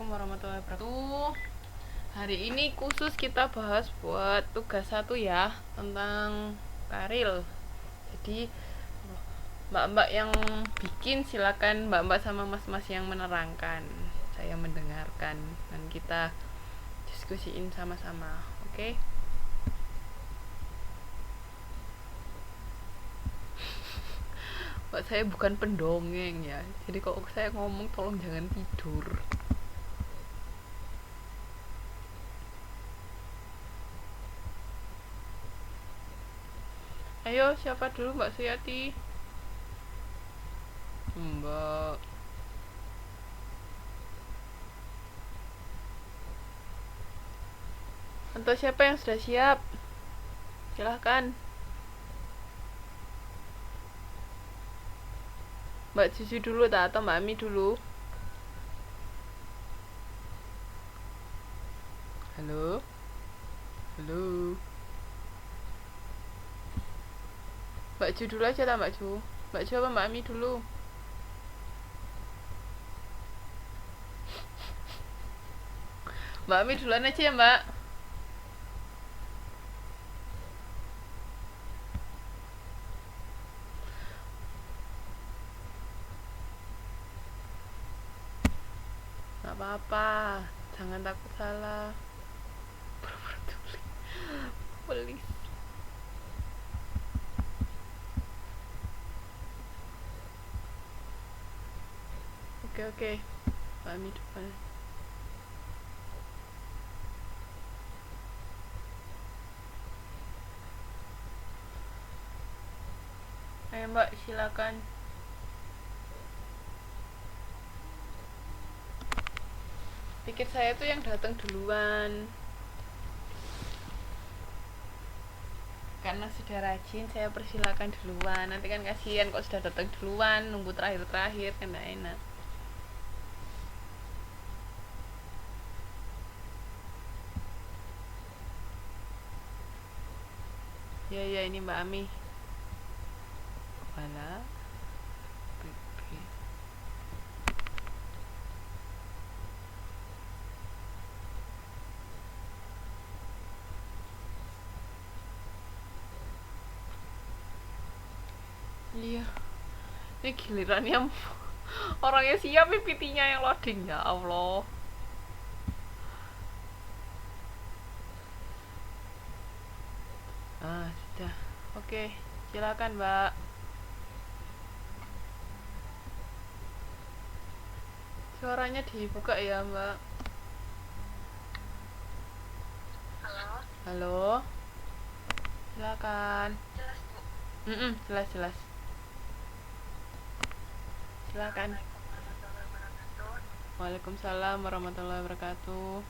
warahmatullahi wabarakatuh. Hari ini khusus kita bahas buat tugas 1 ya, tentang karil. Jadi mbak-mbak yang bikin silakan mbak-mbak sama mas-mas yang menerangkan. Saya mendengarkan dan kita diskusiin sama-sama. Oke? Mbak, saya bukan pendongeng ya. Jadi kalau saya ngomong tolong jangan tidur. Ayo, siapa dulu Mbak Suyati? Mbak. Atau siapa yang sudah siap? Silahkan. Mbak Cucu dulu tak atau Mbak Ami dulu? Halo? Halo? Mbak Cu dulu aja tak Mbak Cu? Mbak Cu apa Mbak Ami dulu? Mbak Ami duluan aja ya Mbak. Gak apa-apa, jangan takut salah. Pura-pura tuli. Please. Oke. Mbak Ami duluan. Ayo Mbak, silakan. Pikir saya tuh yang datang duluan. Karena sudah rajin, saya persilakan duluan. Nanti kan kasihan kok sudah datang duluan, nunggu terakhir-terakhir kan gak enak. Ya ini Mbak Ami. Kepala. Pipi. Iya. Ini gilirannya orangnya siap PPT-nya yang loading, ya Allah. Sudah. Oke, silakan Mbak. Suaranya dibuka ya Mbak. Halo. Silakan. Jelas Bu. Jelas. Silakan. Waalaikumsalam warahmatullahi wabarakatuh.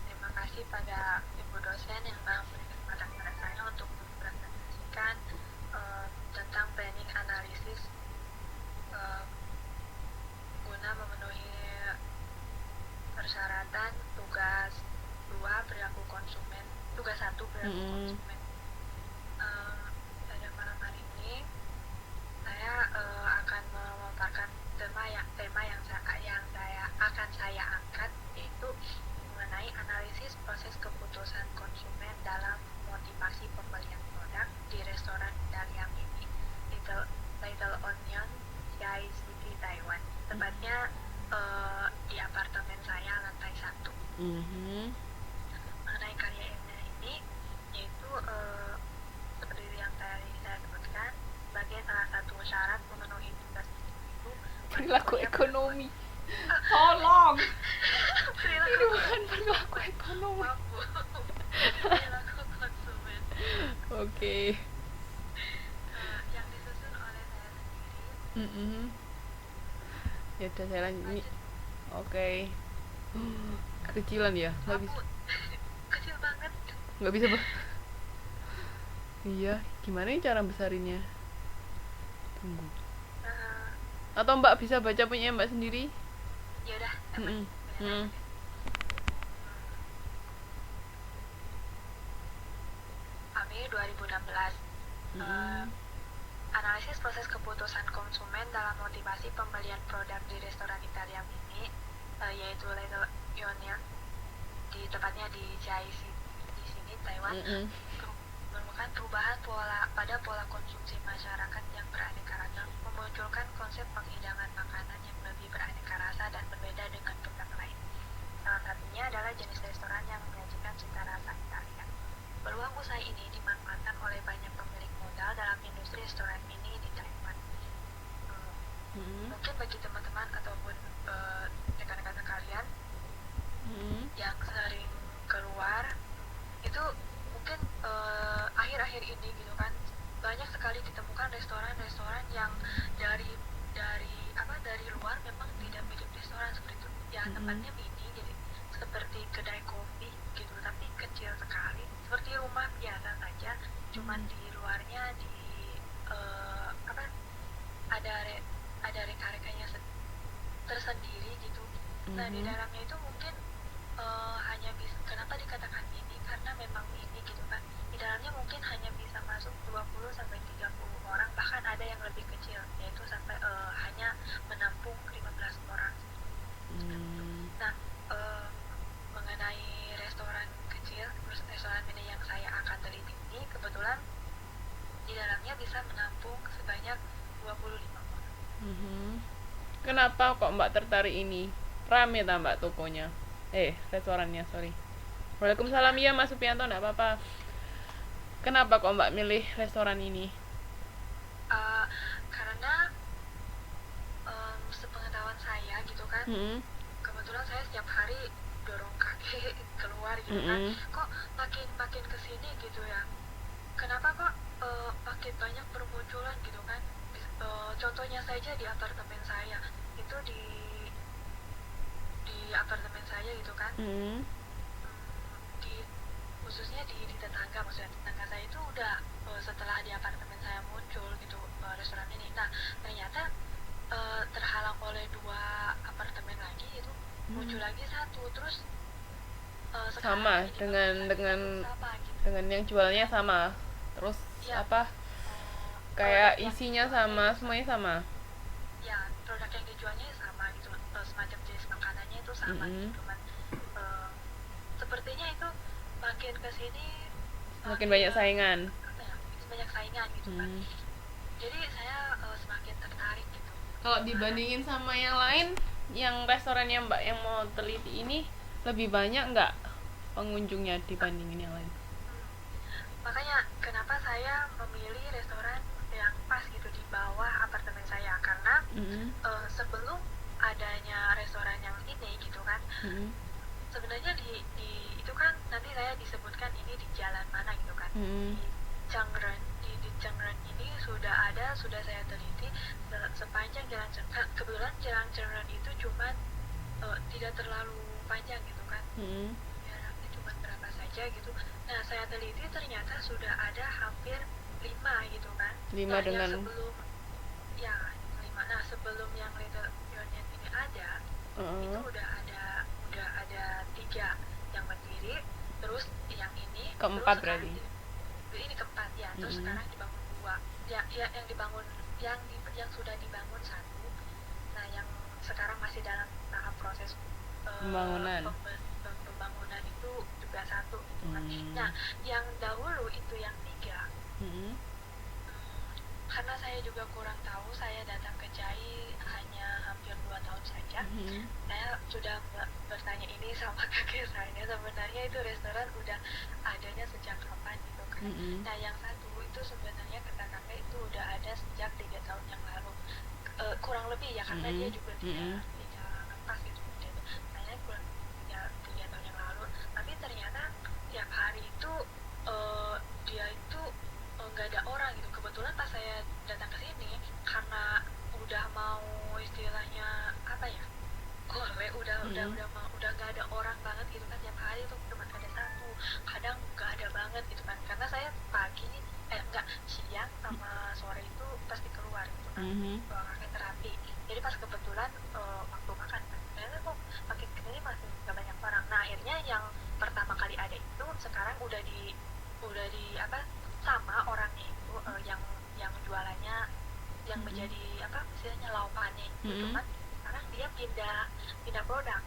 Terima kasih pada Ibu dosen yang telah memberikan kesempatan kepada saya untuk mempresentasikan tentang planning analisis guna memenuhi persyaratan tugas 2 perilaku konsumen, tugas 1 perilaku konsumen. Pada malam hari ini saya akan memaparkan tema yang akan saya angkat, yaitu mengenai analisis proses keputusan konsumen dalam motivasi pembelian produk di restoran Italia Mini Little Onion, CICT Taiwan. Tepatnya di apartemen saya lantai 1. Mengenai karya ilmiah ini, yaitu seperti yang tadi saya sebutkan, sebagai salah satu syarat memenuhi tugas itu perilaku ekonomi. Tolong. Perilaku Ini bukan perilaku ekonomi. Perilaku konsumen. Oke. Yang disusun oleh saya sendiri. Ya udah saya lanjut ini. Oke. Kekecilan ya, nggak bisa. Kecil banget. Nggak bisa. Iya, gimana nih cara besarinnya? Tunggu. Atau Mbak bisa baca punya Mbak sendiri? Ya udah. Kami 2016. Analisis proses keputusan konsumen dalam motivasi pembelian produk di restoran Italia Mini, yaitu yaitu Little Union, tepatnya di Jiaxi di sini Taiwan, menemukan perubahan pola konsumsi masyarakat yang beraneka ragam, memunculkan konsep penghidangan makanan yang lebih beraneka rasa dan berbeda dengan tempat lain. Salah satunya adalah jenis restoran yang menyajikan cita rasa Italia. Peluang usaha ini dimanfaatkan oleh banyak pemilik modal dalam industri restoran ini di Taiwan. Mungkin bagi teman-teman ataupun rekan-rekan kalian yang sering keluar itu mungkin akhir-akhir ini gitu kan banyak sekali ditemukan restoran-restoran yang dari luar memang tidak mirip restoran seperti itu ya, tempatnya mini jadi seperti kedai kopi gitu tapi kecil sekali seperti rumah biasa saja, cuman di luarnya ada reka-rekanya tersendiri gitu. Nah di dalamnya itu mungkin hanya bisa, kenapa dikatakan mini karena memang mini gitu kan, di dalamnya mungkin hanya bisa masuk 20 sampai 30 orang, bahkan ada yang lebih kecil yaitu sampai hanya menampung 15 orang. Nah mengenai restoran kecil terus restoran mini yang saya akan teliti ini kebetulan di dalamnya bisa menampung sebanyak 25 orang. Kenapa kok Mbak tertarik ini? Rame tak Mbak tokonya? Restorannya, sorry. Waalaikumsalam, ya Mas Supianto, enggak apa-apa. Kenapa kok Mbak milih restoran ini? Karena sepengetahuan saya gitu kan, kebetulan saya setiap hari dorong kaki keluar gitu kan, kok makin kesini gitu ya. Kenapa kok makin banyak bermunculan gitu kan? Contohnya saja di apartemen saya itu di apartemen saya gitu kan, khususnya di tetangga, maksudnya tetangga saya itu udah setelah di apartemen saya muncul gitu restoran ini. Nah ternyata terhalang oleh 2 apartemen lagi itu muncul lagi satu, terus sama dengan sama, gitu. dengan yang jualnya sama, terus ya, kayak isinya sama, semuanya sama. Ya produk yang dijualnya sama gitu, semacam jenis makanannya itu sama gitu kan. Sepertinya itu makin kesini makin banyak saingan. Banyak saingan gitu kan. Jadi saya semakin tertarik gitu. Kalau dibandingin sama yang lain, yang restoran yang Mbak yang mau teliti ini lebih banyak nggak pengunjungnya dibandingin yang lain? Makanya kenapa saya memilih restoran yang pas gitu di bawah apartemen saya, karena sebelum adanya restoran yang ini gitu kan, sebenarnya di itu kan nanti saya disebutkan ini di jalan mana gitu kan, di Changren, di Changren ini sudah saya teliti sepanjang jalan Changren. Kebetulan jalan Changren itu cuman tidak terlalu panjang gitu kan, jaraknya cuma berapa saja gitu. Nah saya teliti ternyata sudah ada hampir 5 gitu kan. 5 dengan sebelum 5. Nah sebelum yang Little Union ini ada, itu udah ada 3 yang berdiri, terus yang ini keempat terus berarti. Ini keempat ya, terus sekarang dibangun 2. Yang dibangun yang sudah dibangun 1. Nah yang sekarang masih dalam tahap proses pembangunan itu juga 1 gitu kan. Nah yang dahulu itu yang 3, karena saya juga kurang tahu, saya datang ke Jai hanya hampir 2 tahun saja. Saya sudah bertanya ini sama kakek saya, sebenarnya itu restoran udah adanya sejak kapan gitu kan. Nah yang 1 itu sebenarnya kata kakek itu udah ada sejak 3 tahun yang lalu, kurang lebih ya, karena dia juga tidak pas gitu. Saya kurang 3 tahun yang lalu, tapi ternyata tiap hari itu dia itu nggak ada orang gitu. Kebetulan pas saya datang ke sini karena udah mau istilahnya apa ya, udah nggak ada orang banget gitu kan. Tiap hari tuh cuma ada 1, kadang nggak ada banget gitu kan, karena saya pagi siang sama sore itu pasti keluar gitu kan, pakai terapi. Jadi pas kebetulan waktu makan ternyata kok makin kesini masih nggak banyak orang. Nah akhirnya yang pertama kali ada itu sekarang udah di sama orangnya itu, yang jualannya yang menjadi istilahnya laupannya gitu kan. Sekarang dia pindah produk